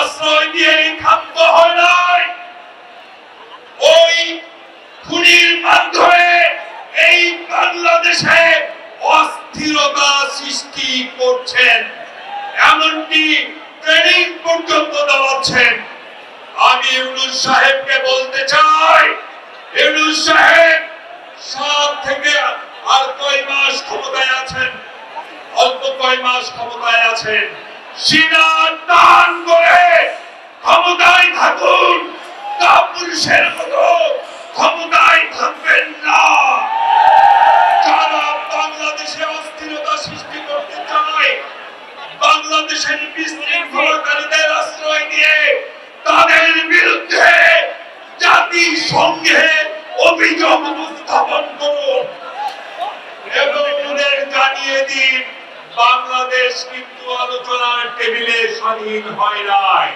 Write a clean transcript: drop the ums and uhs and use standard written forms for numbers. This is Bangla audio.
আশ্রয় দিয়ে ক্ষান্ত হয় নাই, ওই খুনির মাধ্যমে এই বাংলাদেশে অস্থিরতা সৃষ্টি করছেন, এমনকি ট্রেনিং পর্যন্ত দেওয়াচ্ছেন। আমি ইউনূস সাহেবকে বলতে চাই, ইউনূস সাহেব 7 থেকে আর কয় মাস ক্ষমতায় আছেন, অল্প কয় মাস ক্ষমতায় আছেন, সিনা টান করে ক্ষমতায় থাকুন, কাপুরুষের মতো ক্ষমতায় থাকবেন না। যারা বাংলাদেশে অস্থিরতা সৃষ্টি করতে চায়, বাংলাদেশের বিশৃঙ্খলাকারীদের আশ্রয় দিয়ে তাদের বিরুদ্ধে জাতিসংঘে অভিযোগ উত্থাপন করুন এবং ওদের জানিয়ে দিন বাংলাদেশ কিন্তু আলোচনার টেবিলে স্বাধীন হয় নাই।